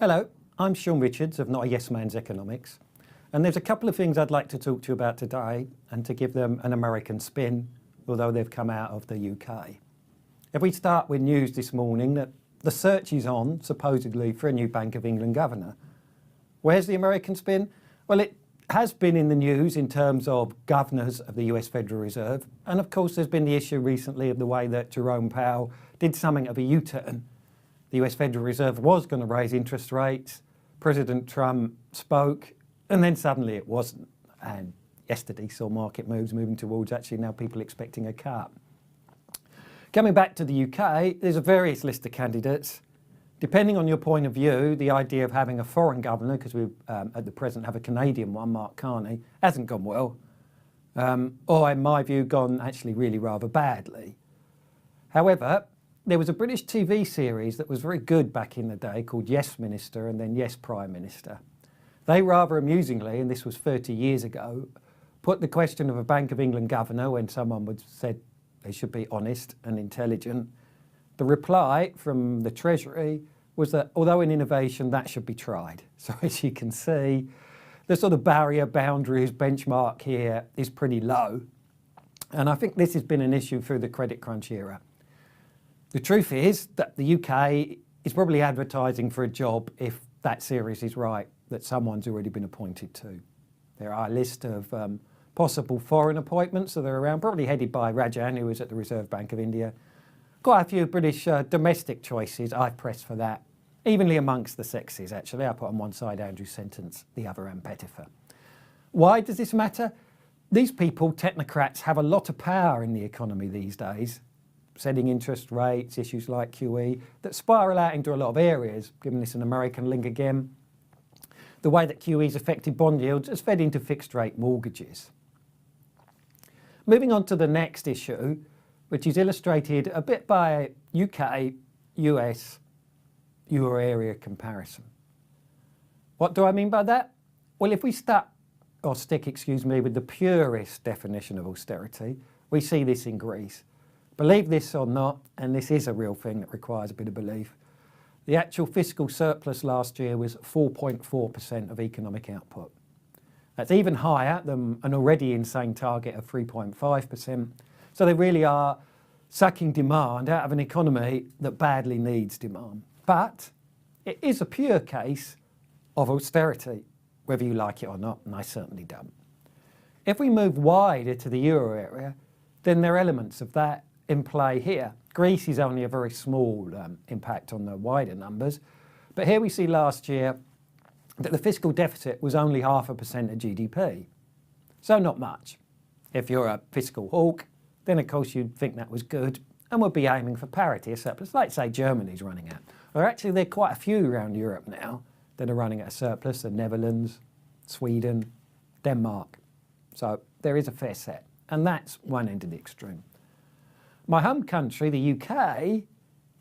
Hello, I'm Sean Richards of Not a Yes Man's Economics, and there's a couple of things I'd like to talk to you about today and to give them an American spin, although they've come out of the UK. If we start with news this morning that the search is on, supposedly, for a new Bank of England governor. Where's the American spin? Well, it has been in the news in terms of governors of the US Federal Reserve, and of course there's been the issue recently of the way that Jerome Powell did something of a U-turn. The US Federal Reserve was going to raise interest rates, President Trump spoke, and then suddenly it wasn't. And yesterday saw market moves moving towards actually now people expecting a cut. Coming back to the UK, there's a various list of candidates. Depending on your point of view, the idea of having a foreign governor, because we at the present have a Canadian one, Mark Carney, hasn't gone well. Or in my view, gone actually really rather badly. However, there was a British TV series that was very good back in the day called Yes Minister and then Yes Prime Minister. They rather amusingly, and this was 30 years ago, put the question of a Bank of England governor when someone would said they should be honest and intelligent. The reply from the Treasury was that although in innovation that should be tried. So as you can see, the sort of barrier, boundaries, benchmark here is pretty low. And I think this has been an issue through the credit crunch era. The truth is that the UK is probably advertising for a job, if that series is right, that someone's already been appointed to. There are a list of possible foreign appointments that are around, probably headed by Rajan, who is at the Reserve Bank of India. Quite a few British domestic choices. I've pressed for that, evenly amongst the sexes, actually. I put on one side Andrew Sentence, the other Ann Pettifer. Why does this matter? These people, technocrats, have a lot of power in the economy these days, setting interest rates, issues like QE, that spiral out into a lot of areas, given this an American link again. The way that QE's affected bond yields has fed into fixed rate mortgages. Moving on to the next issue, which is illustrated a bit by UK, US, Euro area comparison. What do I mean by that? Well, if we stick with the purest definition of austerity, we see this in Greece. Believe this or not, and this is a real thing that requires a bit of belief, the actual fiscal surplus last year was 4.4% of economic output. That's even higher than an already insane target of 3.5%. So they really are sucking demand out of an economy that badly needs demand. But it is a pure case of austerity, whether you like it or not, and I certainly don't. If we move wider to the euro area, then there are elements of that in play here. Greece is only a very small impact on the wider numbers, but here we see last year that the fiscal deficit was only 0.5% of GDP. So not much. If you're a fiscal hawk, then of course you'd think that was good and would be aiming for parity, a surplus, like say Germany's running at. Or actually there are quite a few around Europe now that are running at a surplus, the Netherlands, Sweden, Denmark. So there is a fair set, and that's one end of the extreme. My home country, the UK,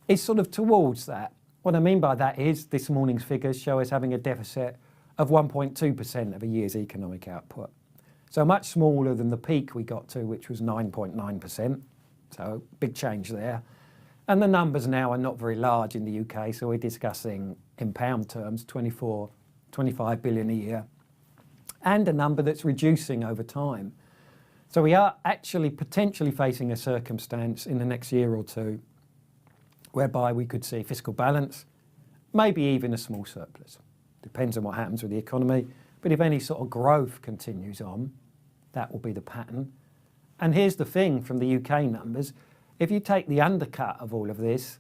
is sort of towards that. What I mean by that is this morning's figures show us having a deficit of 1.2% of a year's economic output. So much smaller than the peak we got to, which was 9.9%. So big change there. And the numbers now are not very large in the UK, so we're discussing in pound terms 25 billion a year, and a number that's reducing over time. So we are actually potentially facing a circumstance in the next year or two whereby we could see fiscal balance, maybe even a small surplus. Depends on what happens with the economy, but if any sort of growth continues on, that will be the pattern. And here's the thing from the UK numbers, if you take the undercut of all of this,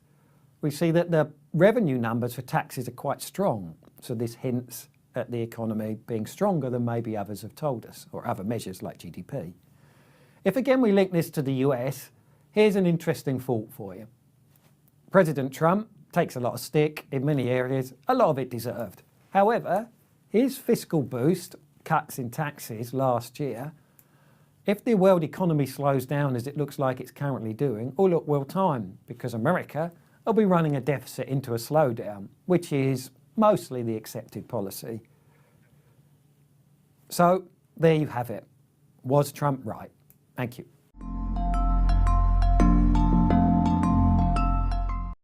we see that the revenue numbers for taxes are quite strong. So this hints at the economy being stronger than maybe others have told us, or other measures like GDP. If again we link this to the US, here's an interesting thought for you. President Trump takes a lot of stick in many areas, a lot of it deserved. However, his fiscal boost, cuts in taxes last year, if the world economy slows down as it looks like it's currently doing, will look well timed, because America will be running a deficit into a slowdown, which is mostly the accepted policy. So there you have it. Was Trump right? Thank you.